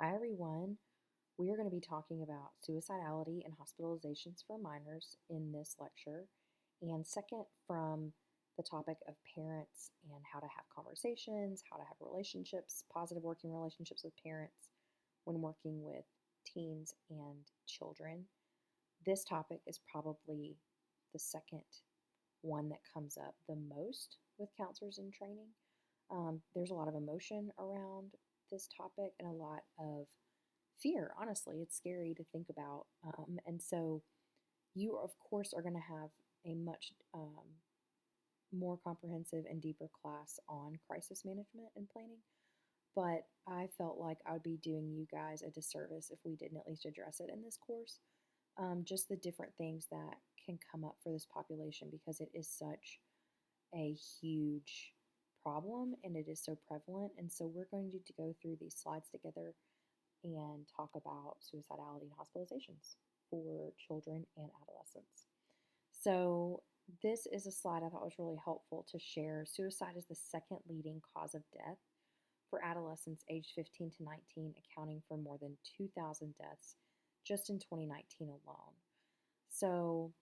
Hi, everyone. We are going to be talking about suicidality and hospitalizations for minors in this lecture. And second, from the topic of parents and how to have conversations, how to have relationships, positive working relationships with parents when working with teens and children. This topic is probably the second one that comes up the most with counselors in training. There's a lot of emotion around this topic and a lot of fear. Honestly, it's scary to think about. And so, you, of course, are going to have a much more comprehensive and deeper class on crisis management and planning. But I felt like I would be doing you guys a disservice if we didn't at least address it in this course. Just the different things that can come up for this population because it is such a huge problem and it is so prevalent. And so we're going to go through these slides together and talk about suicidality and hospitalizations for children and adolescents. So this is a slide I thought was really helpful to share. Suicide is the second leading cause of death for adolescents aged 15 to 19, accounting for more than 2,000 deaths just in 2019 alone. So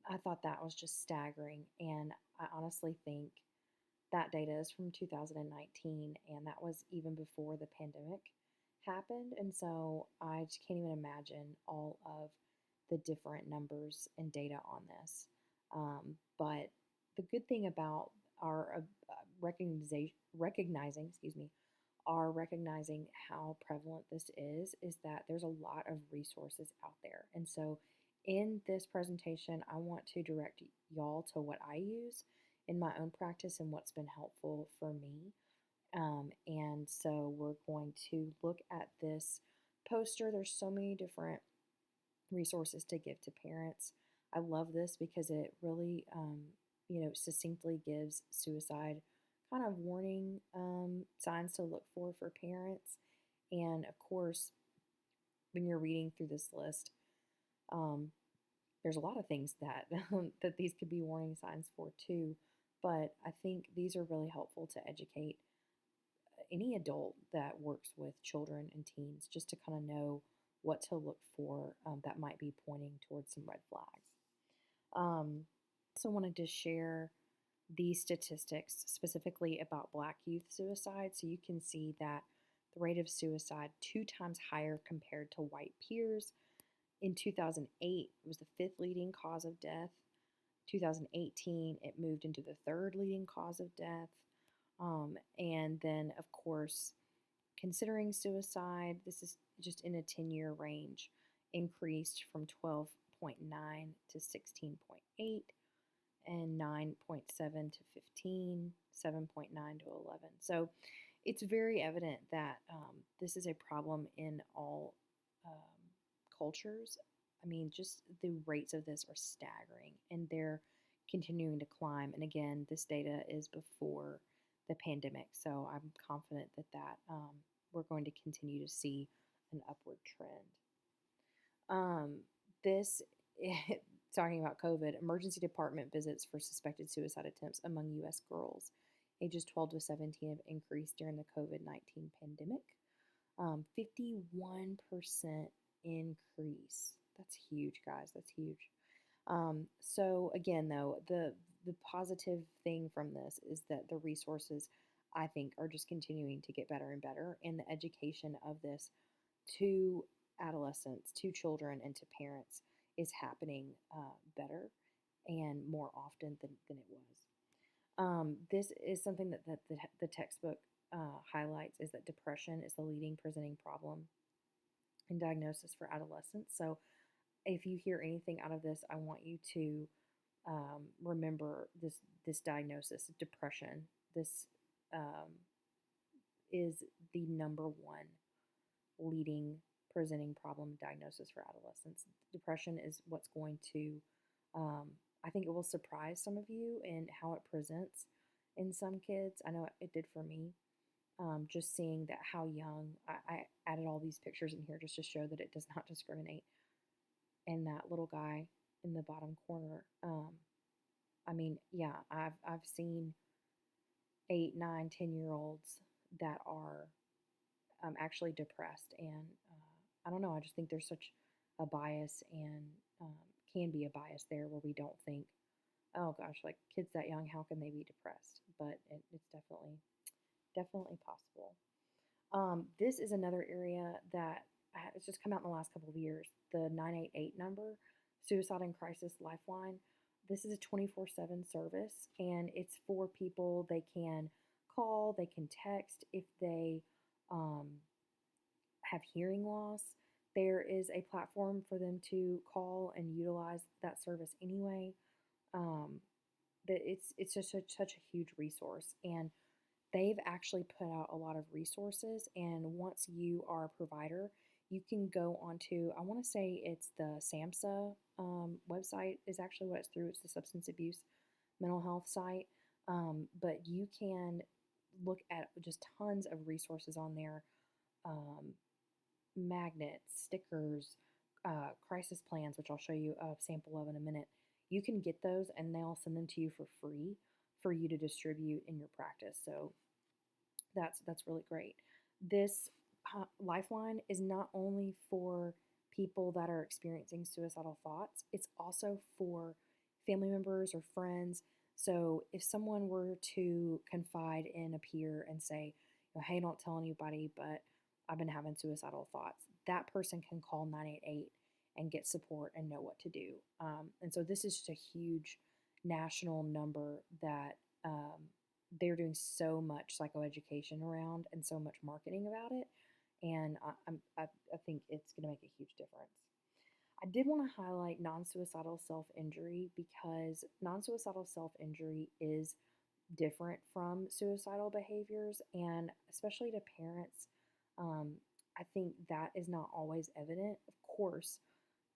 I thought that was just staggering, and I honestly think that data is from 2019, and that was even before the pandemic happened. And so I just can't even imagine all of the different numbers and data on this. But the good thing about our recognizing how prevalent this is that there's a lot of resources out there. And so in this presentation, I want to direct y'all to what I use in my own practice and what's been helpful for me. And so we're going to look at this poster. There's so many different resources to give to parents. I love this because it really, succinctly gives suicide kind of warning signs to look for parents. And of course, when you're reading through this list, um, there's a lot of things that that these could be warning signs for too. But I think these are really helpful to educate any adult that works with children and teens just to kind of know what to look for that might be pointing towards some red flags. Also wanted to share these statistics specifically about Black youth suicide. So you can see that the rate of suicide 2 times higher compared to white peers. In 2008, it was the fifth leading cause of death. 2018, it moved into the third leading cause of death. And then, of course, considering suicide, this is just in a 10-year range, increased from 12.9 to 16.8, and 9.7 to 15, 7.9 to 11. So it's very evident that this is a problem in all cultures. I mean, just the rates of this are staggering and they're continuing to climb. And again, this data is before the pandemic. So I'm confident that we're going to continue to see an upward trend. This, talking about COVID, emergency department visits for suspected suicide attempts among U.S. girls ages 12 to 17 have increased during the COVID-19 pandemic. 51% increase. That's huge, guys. That's huge. So again, though, the positive thing from this is that the resources, I think, are just continuing to get better and better, and the education of this to adolescents, to children, and to parents is happening better and more often than it was. This is something that the textbook highlights is that depression is the leading presenting problem in diagnosis for adolescents. So if you hear anything out of this, I want you to remember this diagnosis, depression. This is the number one leading presenting problem diagnosis for adolescents. Depression is what's going to, I think it will surprise some of you in how it presents in some kids. I know it did for me. Just seeing that how young, I added all these pictures in here just to show that it does not discriminate. And that little guy in the bottom corner, I mean, yeah, I've seen 8, 9, 10-year-olds that are actually depressed. And I don't know, I just think there's such a bias and can be a bias there where we don't think, oh gosh, like kids that young, how can they be depressed? But it's definitely possible. This is another area that has just come out in the last couple of years. The 988 number, Suicide and Crisis Lifeline. This is a 24/7 service, and it's for people. They can call, they can text if they um, have hearing loss. There is a platform for them to call and utilize that service anyway. Um, that it's just such a huge resource, and they've actually put out a lot of resources. And once you are a provider, you can go onto, I want to say it's the SAMHSA website is actually what it's through. It's the substance abuse mental health site. But you can look at just tons of resources on there, um, magnets, stickers, crisis plans, which I'll show you a sample of in a minute. You can get those and they'll send them to you for free for you to distribute in your practice. So that's really great. This lifeline is not only for people that are experiencing suicidal thoughts, it's also for family members or friends. So if someone were to confide in a peer and say, hey, don't tell anybody, but I've been having suicidal thoughts, that person can call 988 and get support and know what to do. And so this is just a huge national number that they're doing so much psychoeducation around and so much marketing about it. And I think it's going to make a huge difference. I did want to highlight non-suicidal self-injury because non-suicidal self-injury is different from suicidal behaviors, and especially to parents, I think that is not always evident. Of course,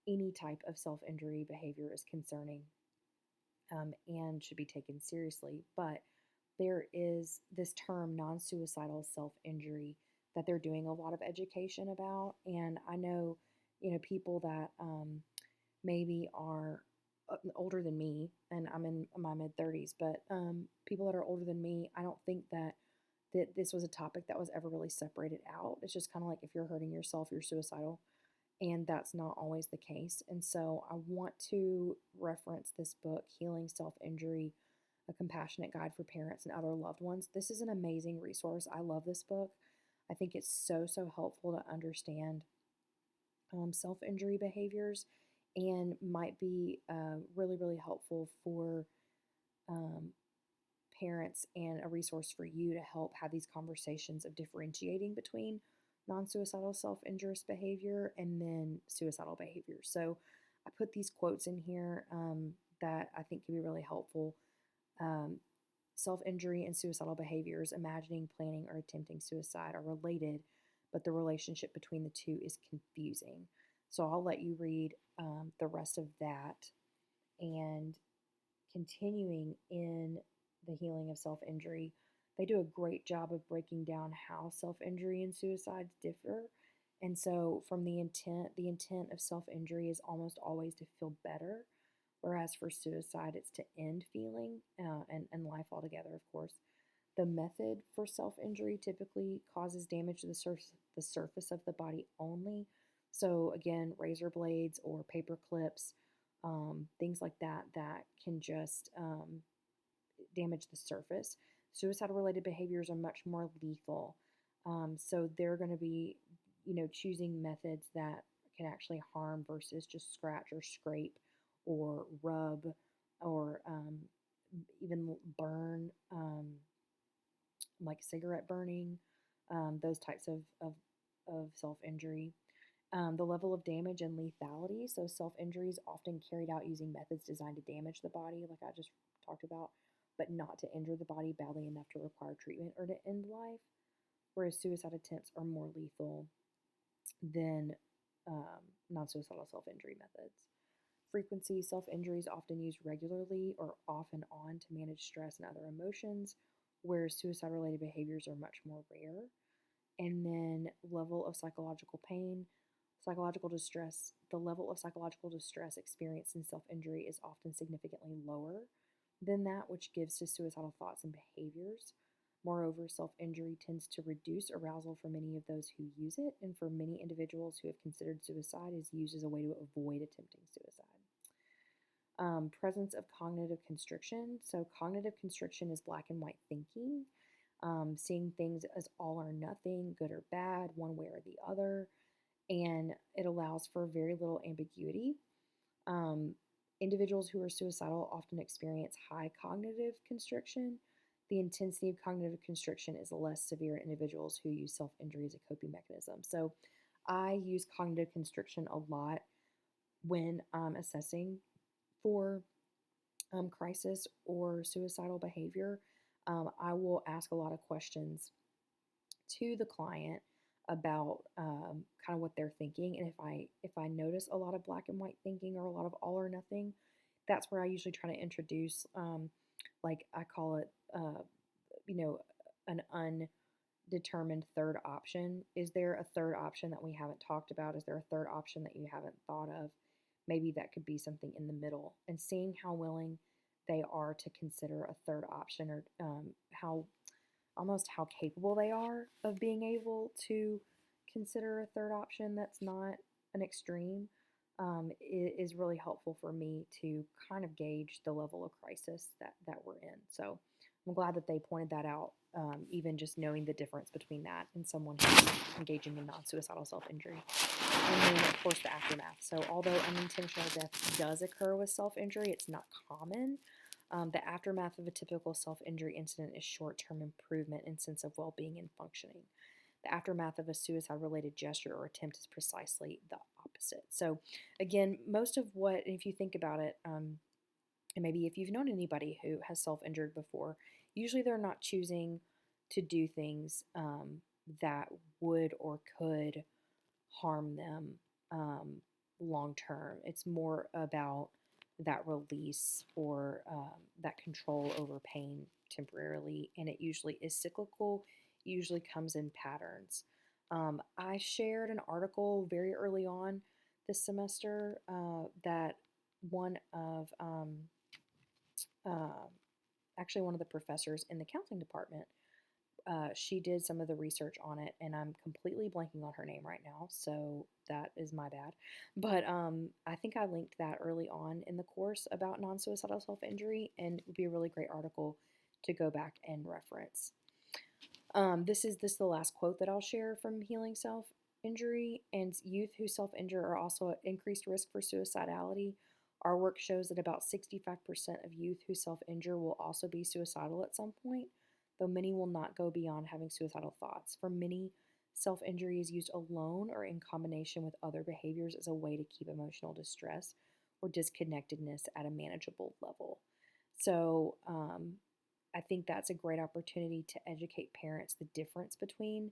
any type of self-injury behavior is concerning and should be taken seriously, but there is this term non-suicidal self-injury that they're doing a lot of education about. And I know, people that maybe are older than me, and I'm in my mid 30s, but people that are older than me, I don't think that this was a topic that was ever really separated out. It's just kind of like if you're hurting yourself, you're suicidal. And that's not always the case. And so I want to reference this book, Healing Self Injury, A Compassionate Guide for Parents and Other Loved Ones. This is an amazing resource. I love this book. I think it's so helpful to understand self injury behaviors, and might be really helpful for um, parents, and a resource for you to help have these conversations of differentiating between non-suicidal self-injurious behavior and then suicidal behavior. So I put these quotes in here that I think can be really helpful. Um, Self-injury and suicidal behaviors, imagining, planning, or attempting suicide, are related, but the relationship between the two is confusing. So I'll let you read the rest of that. And continuing in the healing of self injury, they do a great job of breaking down how self injury and suicides differ. And so, from the intent of self injury is almost always to feel better, whereas for suicide, it's to end feeling and life altogether, of course. The method for self injury typically causes damage to the surface of the body only. So, again, razor blades or paper clips, things like that, that can just damage the surface. Suicide related behaviors are much more lethal. So they're going to be, choosing methods that can actually harm versus just scratch or scrape or rub or even burn, like cigarette burning, those types of self injury. The level of damage and lethality. So, self injury is often carried out using methods designed to damage the body, like I just talked about, but not to injure the body badly enough to require treatment or to end life. Whereas suicide attempts are more lethal than non suicidal self injury methods. Frequency: self injury is often used regularly or off and on to manage stress and other emotions, whereas suicide related behaviors are much more rare. And then level of psychological pain, psychological distress. The level of psychological distress experienced in self injury is often significantly lower than that which gives to suicidal thoughts and behaviors. Moreover, self-injury tends to reduce arousal for many of those who use it, and for many individuals who have considered suicide is used as a way to avoid attempting suicide. Presence of cognitive constriction. So, cognitive constriction is black and white thinking, seeing things as all or nothing, good or bad, one way or the other, and it allows for very little ambiguity. Um, Individuals who are suicidal often experience high cognitive constriction. The intensity of cognitive constriction is less severe in individuals who use self injury as a coping mechanism. So, I use cognitive constriction a lot when I'm assessing for crisis or suicidal behavior. I will ask a lot of questions to the client about kind of what they're thinking, and if I notice a lot of black and white thinking or a lot of all or nothing, that's where I usually try to introduce, like I call it, you know, an undetermined third option. Is there a third option that we haven't talked about? Is there a third option that you haven't thought of? Maybe that could be something in the middle, and seeing how willing they are to consider a third option, or how almost how capable they are of being able to consider a third option that's not an extreme, is really helpful for me to kind of gauge the level of crisis that we're in. So I'm glad that they pointed that out, even just knowing the difference between that and someone who's engaging in non-suicidal self-injury. And then, of course, the aftermath. So although unintentional death does occur with self-injury, it's not common. The aftermath of a typical self-injury incident is short-term improvement in sense of well-being and functioning. The aftermath of a suicide-related gesture or attempt is precisely the opposite. So, again, most of what, if you think about it, and maybe if you've known anybody who has self-injured before, usually they're not choosing to do things that would or could harm them long term. It's more about that release or that control over pain temporarily, and it usually is cyclical, usually comes in patterns. I shared an article very early on this semester that one of uh, actually one of the professors in the counseling department, she did some of the research on it, and I'm completely blanking on her name right now, so that is my bad. But I think I linked that early on in the course about non-suicidal self-injury, and it would be a really great article to go back and reference. This is the last quote that I'll share from Healing Self-Injury. And youth who self-injure are also at increased risk for suicidality. Our work shows that about 65% of youth who self-injure will also be suicidal at some point, though many will not go beyond having suicidal thoughts. For many, self-injury is used alone or in combination with other behaviors as a way to keep emotional distress or disconnectedness at a manageable level. So I think that's a great opportunity to educate parents the difference between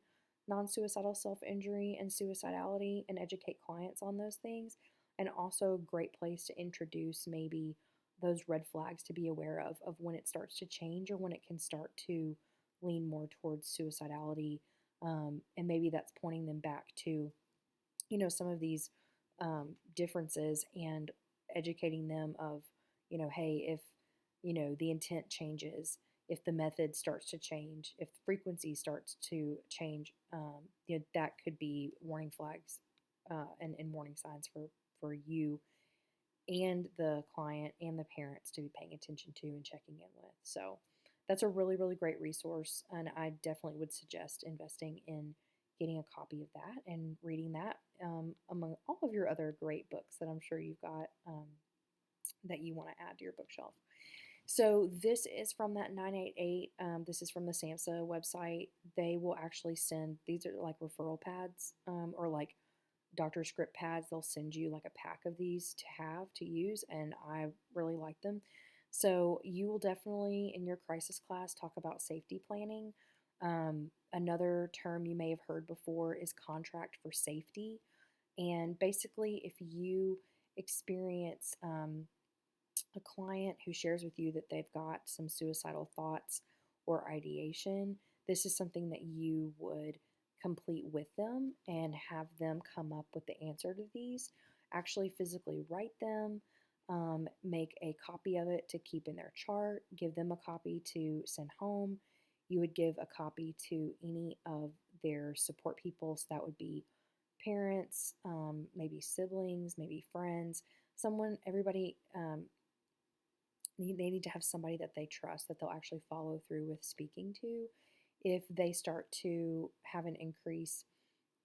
non-suicidal self-injury and suicidality, and educate clients on those things, and also a great place to introduce maybe those red flags to be aware of when it starts to change or when it can start to lean more towards suicidality, and maybe that's pointing them back to some of these differences, and educating them of hey, if the intent changes, if the method starts to change, if the frequency starts to change, that could be warning flags, and warning signs for you and the client and the parents to be paying attention to and checking in with. So that's a really, really great resource, and I definitely would suggest investing in getting a copy of that and reading that, among all of your other great books that I'm sure you've got, that you want to add to your bookshelf. So this is from that 988. This is from the SAMHSA website. They will actually send, these are like referral pads, or like doctor script pads. They'll send you like a pack of these to use, and I really like them. So you will definitely, in your crisis class, talk about safety planning. Another term you may have heard before is contract for safety. And basically, if you experience a client who shares with you that they've got some suicidal thoughts or ideation, this is something that you would complete with them and have them come up with the answer to these. Actually, physically write them, make a copy of it to keep in their chart, give them a copy to send home. You would give a copy to any of their support people. So that would be parents, maybe siblings, maybe friends, someone, everybody. They need to have somebody that they trust that they'll actually follow through with speaking to if they start to have an increase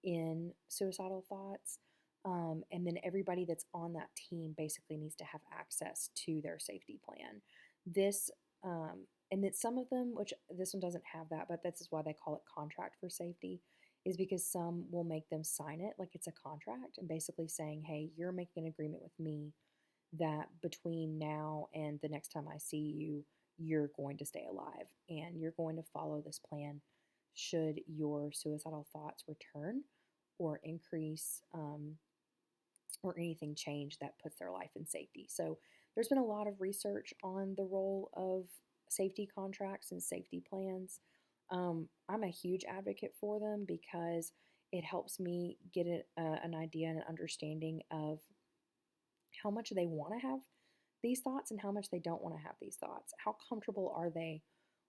in suicidal thoughts. And then everybody that's on that team basically needs to have access to their safety plan. This, and that some of them, which this one doesn't have that, but this is why they call it contract for safety, is because some will make them sign it like it's a contract and basically saying, hey, you're making an agreement with me that between now and the next time I see you, you're going to stay alive and you're going to follow this plan should your suicidal thoughts return or increase, or anything change that puts their life in safety. So there's been a lot of research on the role of safety contracts and safety plans. I'm a huge advocate for them because it helps me get an idea and an understanding of how much they want to have these thoughts and how much they don't want to have these thoughts. How comfortable are they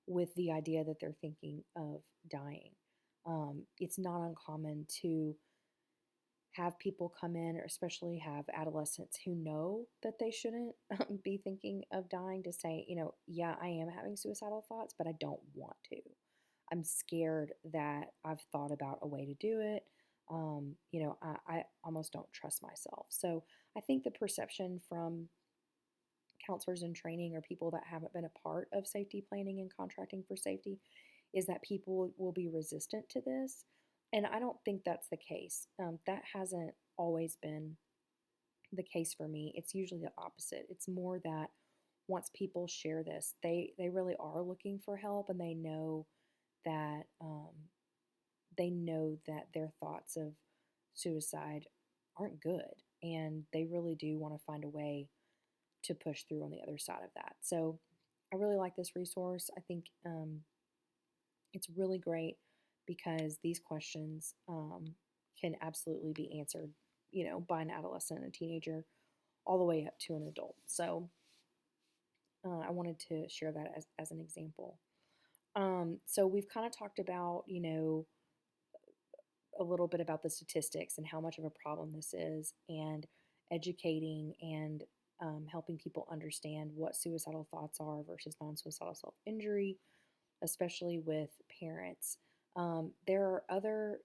with the idea that they're thinking of dying? It's not uncommon to have people come in, or especially have adolescents who know that they shouldn't be thinking of dying, to say, yeah, I am having suicidal thoughts, but I don't want to. I'm scared that I've thought about a way to do it. I almost don't trust myself. So I think the perception from counselors in training or people that haven't been a part of safety planning and contracting for safety is that people will be resistant to this. And I don't think that's the case. That hasn't always been the case for me. It's usually the opposite. It's more that once people share this, they really are looking for help, and that they know that their thoughts of suicide aren't good, and they really do want to find a way to push through on the other side of that. So I really like this resource. I think it's really great because these questions can absolutely be answered, by an adolescent and a teenager all the way up to an adult. So I wanted to share that as an example. So we've kind of talked about, a little bit about the statistics and how much of a problem this is, and educating and helping people understand what suicidal thoughts are versus non suicidal self injury, especially with parents. There are other,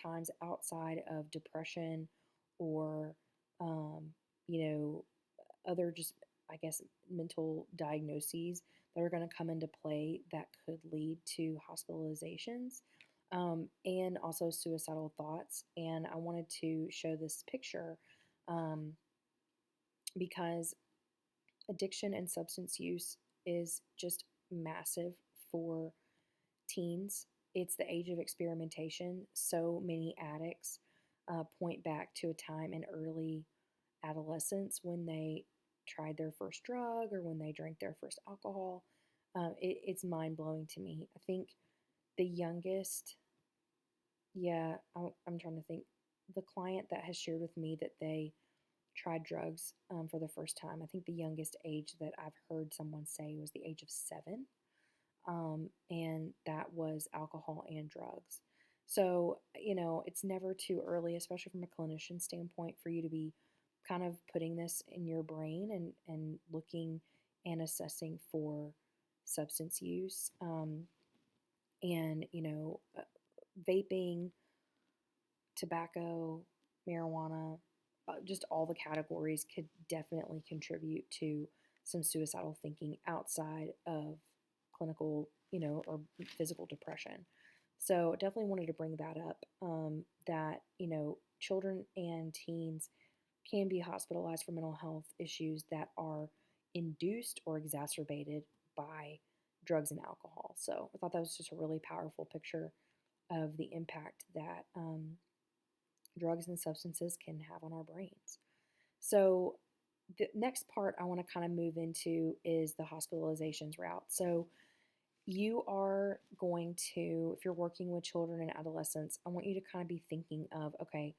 times outside of depression or, um, you know, other just, I guess, mental diagnoses that are going to come into play that could lead to hospitalizations, and also suicidal thoughts. And I wanted to show this picture um, because addiction and substance use is just massive for teens. It's the age of experimentation. So many addicts point back to a time in early adolescence when they tried their first drug or when they drank their first alcohol. It's mind blowing to me. I think the youngest, yeah, I'm trying to think, the client that has shared with me that they tried drugs for the first time, I think the youngest age that I've heard someone say was the age of 7. And that was alcohol and drugs. So, it's never too early, especially from a clinician standpoint, for you to be kind of putting this in your brain and looking and assessing for substance use. And, vaping, tobacco, marijuana, just all the categories could definitely contribute to some suicidal thinking outside of clinical, or physical depression. So definitely wanted to bring that up, that, children and teens can be hospitalized for mental health issues that are induced or exacerbated by drugs and alcohol. So I thought that was just a really powerful picture of the impact that drugs and substances can have on our brains. So the next part I want to kind of move into is the hospitalizations route. So you are going to, if you're working with children and adolescents, I want you to kind of be thinking of, okay,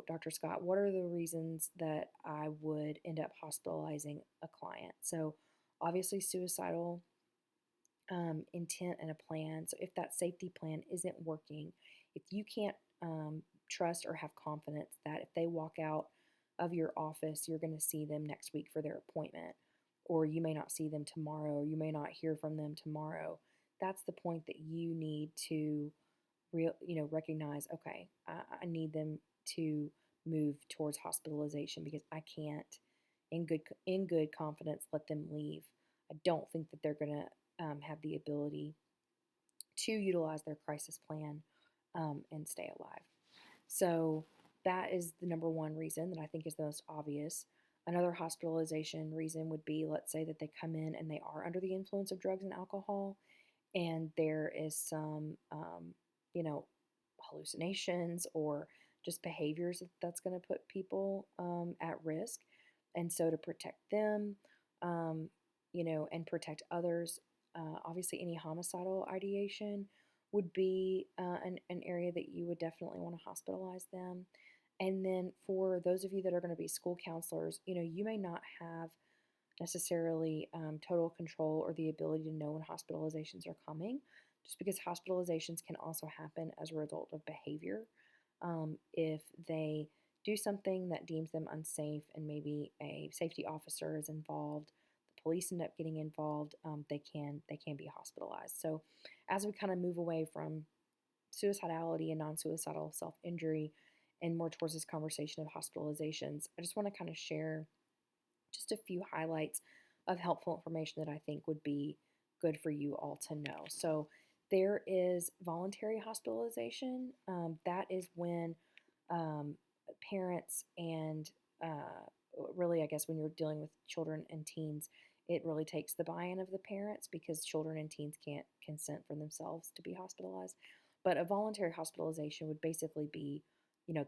Dr. Scott, what are the reasons that I would end up hospitalizing a client? So obviously suicidal intent and a plan. So if that safety plan isn't working, if you can't trust or have confidence that if they walk out of your office, you're going to see them next week for their appointment, or you may not see them tomorrow, or you may not hear from them tomorrow, that's the point that you need to recognize, okay, I need them to move towards hospitalization because I can't, in good confidence, let them leave. I don't think that they're going to have the ability to utilize their crisis plan and stay alive. So that is the number one reason that I think is the most obvious. Another hospitalization reason would be, let's say that they come in and they are under the influence of drugs and alcohol, and there is some, hallucinations or just behaviors that's going to put people at risk. And so to protect them, and protect others, obviously any homicidal ideation would be an area that you would definitely want to hospitalize them. And then for those of you that are going to be school counselors, you may not have necessarily total control or the ability to know when hospitalizations are coming, just because hospitalizations can also happen as a result of behavior. If they do something that deems them unsafe and maybe a safety officer is involved, the police end up getting involved, they can be hospitalized. So as we kind of move away from suicidality and non-suicidal self-injury and more towards this conversation of hospitalizations, I just want to kind of share just a few highlights of helpful information that I think would be good for you all to know. So there is voluntary hospitalization. That is when um, parents and really, I guess, when you're dealing with children and teens, it really takes the buy-in of the parents because children and teens can't consent for themselves to be hospitalized. But a voluntary hospitalization would basically be,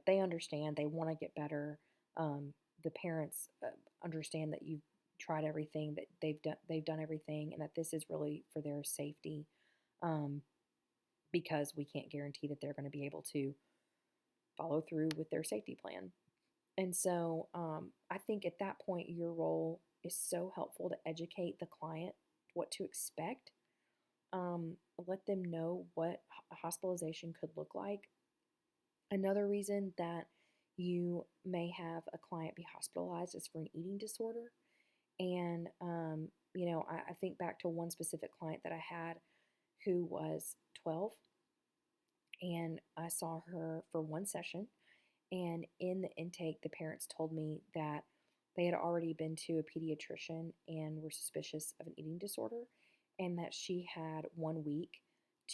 they understand, they want to get better. The parents understand that you've tried everything, that they've done everything, and that this is really for their safety, um, because we can't guarantee that they're going to be able to follow through with their safety plan. And so I think at that point, your role is so helpful to educate the client what to expect, let them know what a hospitalization could look like. Another reason that you may have a client be hospitalized is for an eating disorder. And, I think back to one specific client that I had who was 12, and I saw her for one session. And in the intake, the parents told me that they had already been to a pediatrician and were suspicious of an eating disorder, and that she had 1 week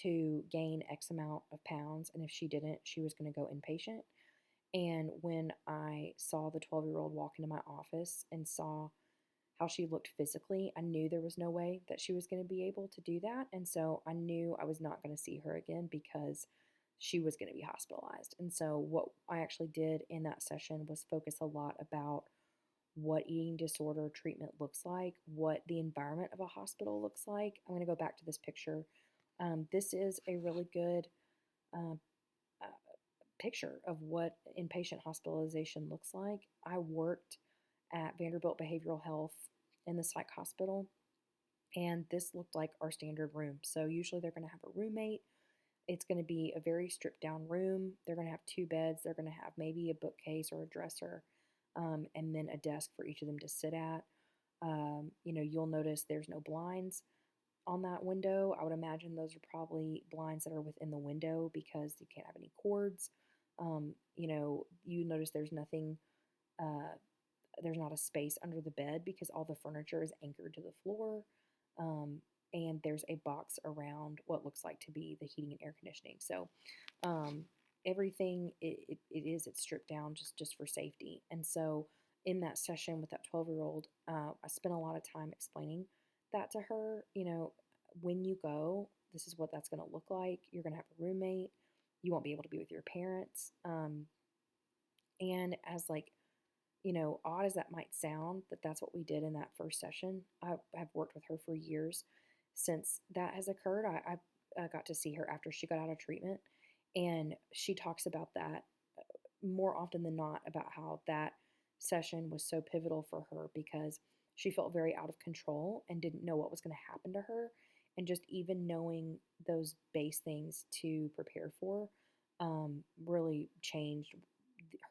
to gain X amount of pounds. And if she didn't, she was going to go inpatient. And when I saw the 12-year-old walk into my office and saw how she looked physically, I knew there was no way that she was going to be able to do that. And so I knew I was not going to see her again because she was going to be hospitalized. And so what I actually did in that session was focus a lot about what eating disorder treatment looks like, what the environment of a hospital looks like. I'm going to go back to this picture. This is a really good uh, uh, picture of what inpatient hospitalization looks like. I worked at Vanderbilt Behavioral Health in the psych hospital, and this looked like our standard room. So usually they're going to have a roommate. It's going to be a very stripped down room. They're going to have two beds. They're going to have maybe a bookcase or a dresser, and then a desk for each of them to sit at. You'll notice there's no blinds on that window. I would imagine those are probably blinds that are within the window because you can't have any cords. You notice there's nothing, there's not a space under the bed because all the furniture is anchored to the floor. And there's a box around what looks like to be the heating and air conditioning. So everything it's stripped down just for safety. And so in that session with that 12-year-old, I spent a lot of time explaining that to her. When you go, this is what that's going to look like. You're going to have a roommate. You won't be able to be with your parents. And as odd as that might sound, that's what we did in that first session. I have worked with her for years since that has occurred. I got to see her after she got out of treatment, and she talks about that more often than not, about how that session was so pivotal for her because she felt very out of control and didn't know what was going to happen to her. and just even knowing those base things to prepare for really changed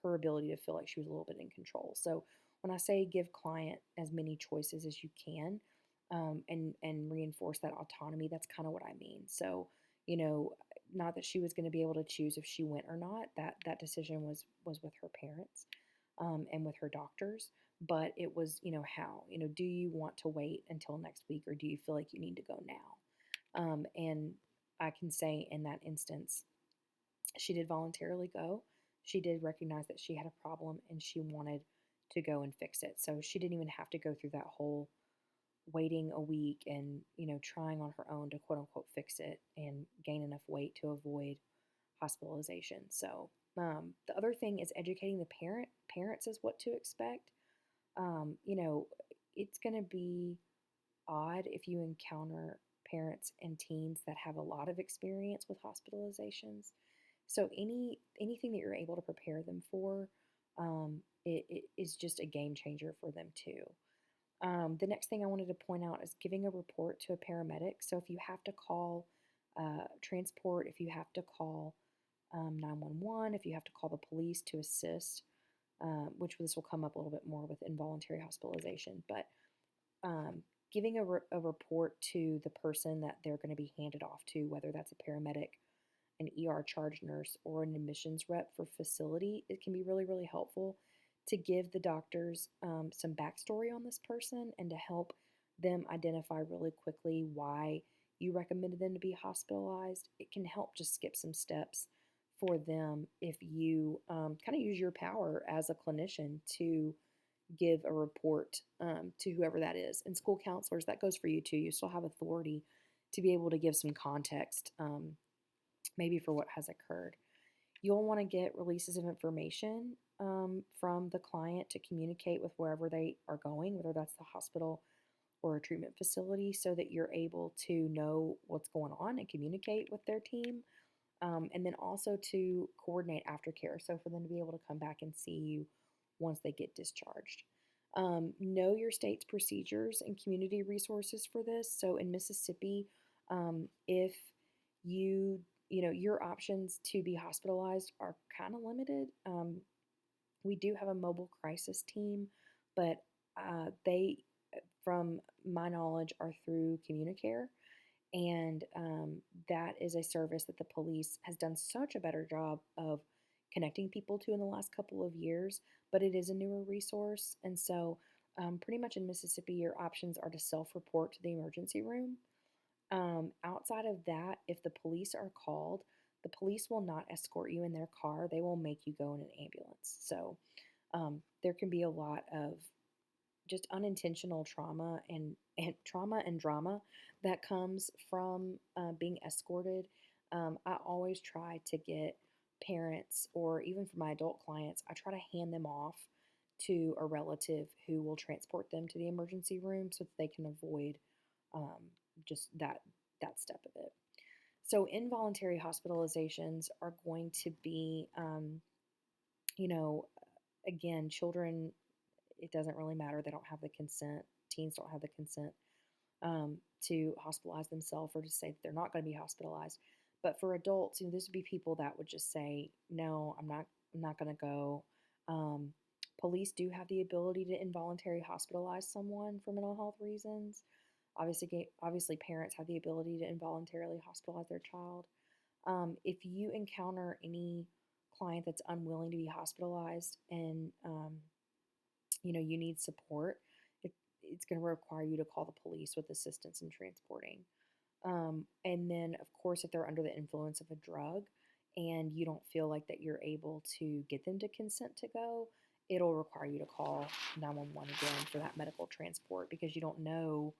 her ability to feel like she was a little bit in control. So when I say give client as many choices as you can, and reinforce that autonomy, that's kind of what I mean. So, you know, not that she was going to be able to choose if she went or not. That decision was with her parents, and with her doctors. But it was, how, do you want to wait until next week, or do you feel like you need to go now? And I can say in that instance, she did voluntarily go. She did recognize that she had a problem and she wanted to go and fix it. So she didn't even have to go through that whole waiting a week and, trying on her own to quote unquote fix it and gain enough weight to avoid hospitalization. So the other thing is educating the parents is what to expect. You know, it's going to be odd if you encounter parents and teens that have a lot of experience with hospitalizations. So anything that you're able to prepare them for, it is just a game changer for them too. The next thing I wanted to point out is giving a report to a paramedic. So if you have to call transport, if you have to call 911, if you have to call the police to assist, which this will come up a little bit more with involuntary hospitalization, but um, giving a report to the person that they're going to be handed off to, whether that's a paramedic, an ER charge nurse, or an admissions rep for facility, it can be really, really helpful to give the doctors some backstory on this person and to help them identify really quickly why you recommended them to be hospitalized. It can help just skip some steps for them if you kind of use your power as a clinician to give a report to whoever that is. And school counselors, that goes for you too. You still have authority to be able to give some context, maybe for what has occurred. You'll want to get releases of information from the client to communicate with wherever they are going, whether that's the hospital or a treatment facility, so that you're able to know what's going on and communicate with their team. And then also to coordinate aftercare, so for them to be able to come back and see you once they get discharged. Know your state's procedures and community resources for this. So in Mississippi, if your options to be hospitalized are kind of limited. We do have a mobile crisis team, but they, from my knowledge, are through Communicare. And that is a service that the police has done such a better job of connecting people to in the last couple of years, but it is a newer resource. And so, pretty much in Mississippi, your options are to self report to the emergency room. Outside of that, if the police are called, the police will not escort you in their car. They will make you go in an ambulance. So there can be a lot of just unintentional trauma and drama that comes from being escorted. I always try to get parents, or even for my adult clients, I try to hand them off to a relative who will transport them to the emergency room so that they can avoid um, just that step of it. So involuntary hospitalizations are going to be, you know, again, children. It doesn't really matter; they don't have the consent. Teens don't have the consent to hospitalize themselves or to say that they're not going to be hospitalized. But for adults, this would be people that would just say, "No, I'm not. I'm not going to go." Um, Police do have the ability to involuntarily hospitalize someone for mental health reasons. Obviously, parents have the ability to involuntarily hospitalize their child. If you encounter any client that's unwilling to be hospitalized and you need support, it, it's going to require you to call the police with assistance in transporting. And then, of course, if they're under the influence of a drug and you don't feel like that you're able to get them to consent to go, it'll require you to call 911 again for that medical transport, because you don't know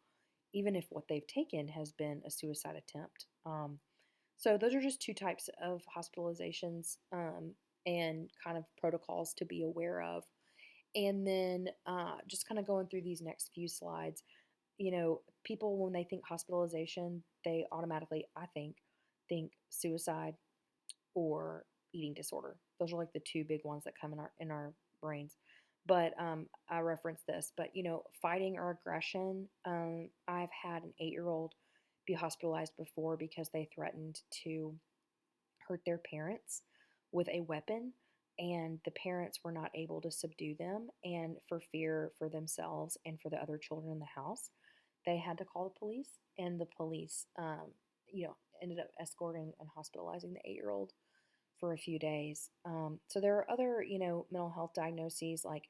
even if what they've taken has been a suicide attempt. So those are just two types of hospitalizations, and kind of protocols to be aware of. And then just kind of going through these next few slides, people, when they think hospitalization, they automatically, I think suicide or eating disorder. Those are like the two big ones that come in our brains. But I reference this. But fighting or aggression. I've had an 8-year-old be hospitalized before because they threatened to hurt their parents with a weapon, and the parents were not able to subdue them. And for fear for themselves and for the other children in the house, they had to call the police, and the police, ended up escorting and hospitalizing the 8-year-old for a few days. So there are other, mental health diagnoses like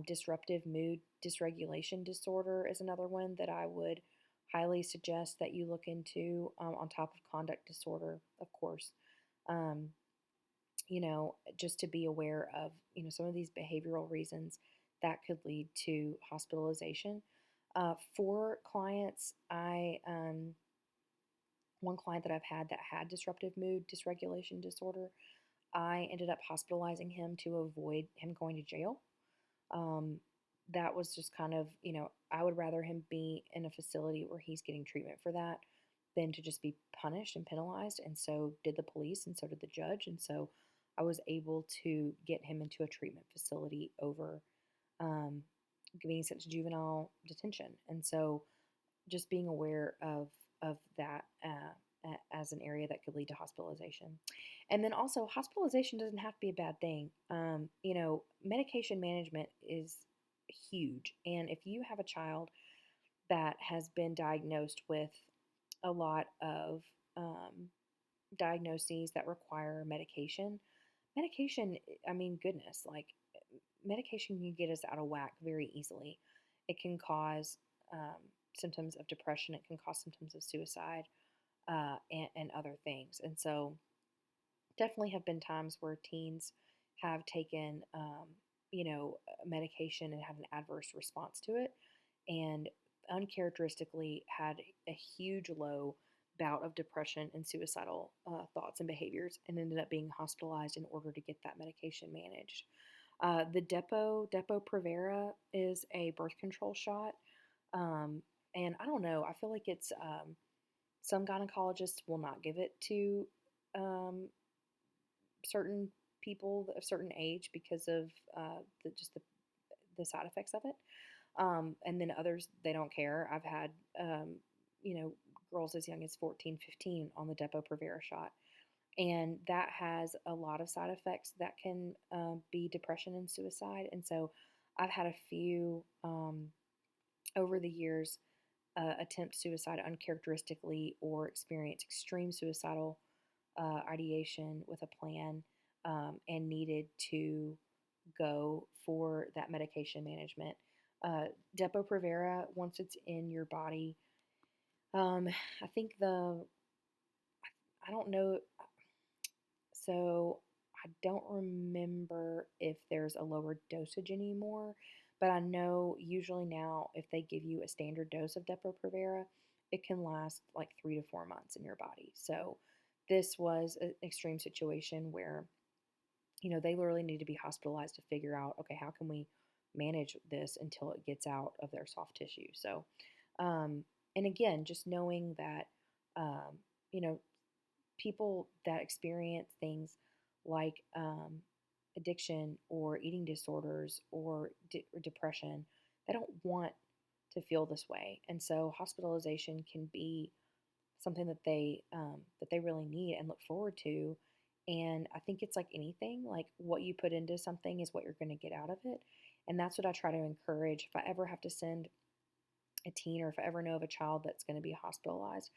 disruptive mood dysregulation disorder is another one that I would highly suggest that you look into, on top of conduct disorder, of course. Um, just to be aware of, some of these behavioral reasons that could lead to hospitalization. For clients, one client that I've had that had disruptive mood dysregulation disorder, I ended up hospitalizing him to avoid him going to jail. Um, that was just kind of, I would rather him be in a facility where he's getting treatment for that than to just be punished and penalized. And so did the police, and so did the judge. And so I was able to get him into a treatment facility over um, being sent to juvenile detention. And so just being aware of that as an area that could lead to hospitalization. And then also, hospitalization doesn't have to be a bad thing. Medication management is huge. And if you have a child that has been diagnosed with a lot of diagnoses that require medication, I mean, goodness, like medication can get us out of whack very easily. It can cause symptoms of depression, it can cause symptoms of suicide, and other things. And so, definitely have been times where teens have taken, medication and had an adverse response to it, and uncharacteristically had a huge low bout of depression and suicidal thoughts and behaviors, and ended up being hospitalized in order to get that medication managed. The Depo Provera is a birth control shot, um, and I don't know. I feel like it's some gynecologists will not give it to um, certain people of a certain age because of the side effects of it. And then others, they don't care. I've had, you know, girls as young as 14, 15 on the Depo-Provera shot. And that has a lot of side effects that can be depression and suicide. And so I've had a few over the years attempt suicide uncharacteristically or experience extreme suicidal ideation with a plan, and needed to go for that medication management. Depo-Provera, once it's in your body, I think I don't know, so I don't remember if there's a lower dosage anymore, but I know usually now if they give you a standard dose of Depo-Provera, it can last like 3 to 4 months in your body. So this was an extreme situation where, they literally need to be hospitalized to figure out, okay, how can we manage this until it gets out of their soft tissue? So, and again, just knowing that, um, you know, people that experience things like addiction or eating disorders or depression, they don't want to feel this way, and so hospitalization can be something that they really need and look forward to. And I think it's like anything, like what you put into something is what you're going to get out of it. And that's what I try to encourage. If I ever have to send a teen, or if I ever know of a child that's going to be hospitalized,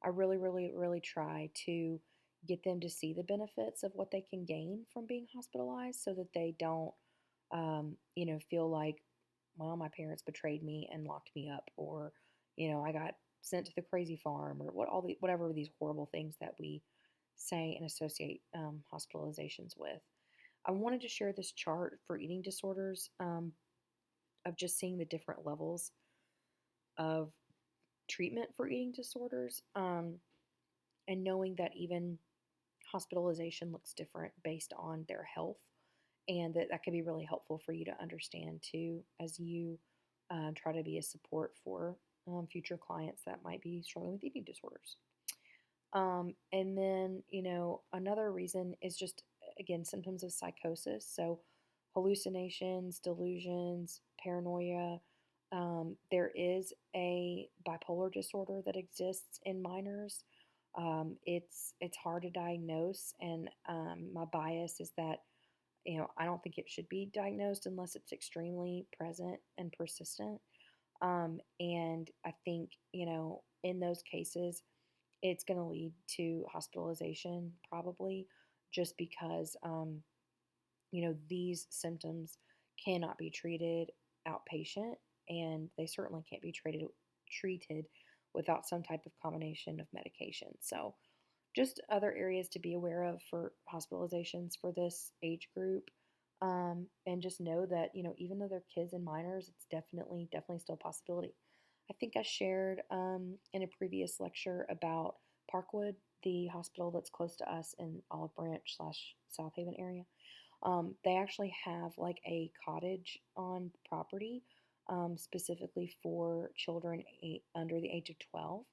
I really, really, really try to get them to see the benefits of what they can gain from being hospitalized, so that they don't, feel like, well, my parents betrayed me and locked me up, or, I got sent to the crazy farm, or whatever these horrible things that we say and associate hospitalizations with. I wanted to share this chart for eating disorders, of just seeing the different levels of treatment for eating disorders, and knowing that even hospitalization looks different based on their health, and that could be really helpful for you to understand too, as you try to be a support for future clients that might be struggling with eating disorders. And then, another reason is just, again, symptoms of psychosis. So hallucinations, delusions, paranoia, There is a bipolar disorder that exists in minors. It's hard to diagnose, and my bias is that I don't think it should be diagnosed unless it's extremely present and persistent. And I think in those cases, it's going to lead to hospitalization probably, just because these symptoms cannot be treated outpatient, and they certainly can't be treated without some type of combination of medication. So, just other areas to be aware of for hospitalizations for this age group. And just know that, even though they're kids and minors, it's definitely still a possibility. I think I shared in a previous lecture about Parkwood, the hospital that's close to us in Olive Branch slash South Haven area. They actually have like a cottage on property, specifically for children under the age of 12,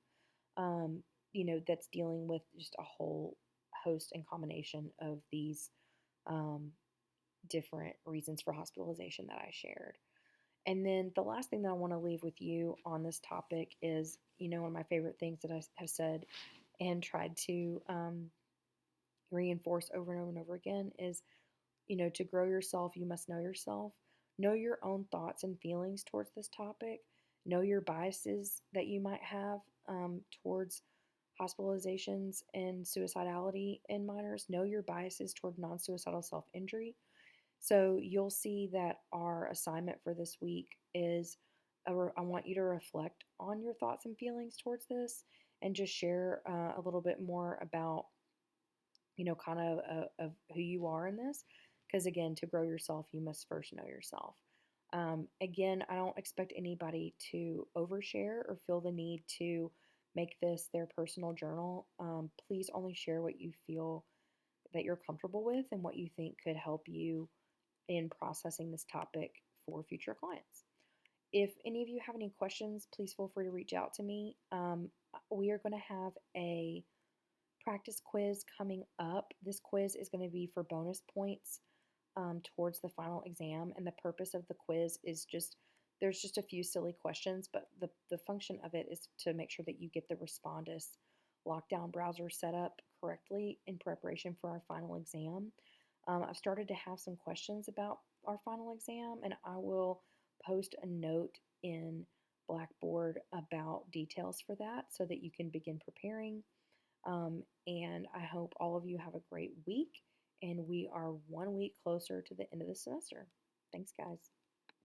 that's dealing with just a whole host and combination of these um, different reasons for hospitalization that I shared. And then the last thing that I want to leave with you on this topic is, one of my favorite things that I have said and tried to reinforce over and over and over again is, to grow yourself, you must know yourself. Know your own thoughts and feelings towards this topic. Know your biases that you might have towards hospitalizations and suicidality in minors. Know your biases toward non suicidal self injury. So you'll see that our assignment for this week is I want you to reflect on your thoughts and feelings towards this and just share a little bit more about, kind of who you are in this. Because again, to grow yourself, you must first know yourself. Again, I don't expect anybody to overshare or feel the need to make this their personal journal. Please only share what you feel that you're comfortable with and what you think could help you in processing this topic for future clients. If any of you have any questions, please feel free to reach out to me. We are going to have a practice quiz coming up. This quiz is going to be for bonus points towards the final exam, and the purpose of the quiz is there's just a few silly questions, but the function of it is to make sure that you get the Respondus lockdown browser set up correctly in preparation for our final exam. I've started to have some questions about our final exam, and I will post a note in Blackboard about details for that so that you can begin preparing. And I hope all of you have a great week, and we are 1 week closer to the end of the semester. Thanks, guys.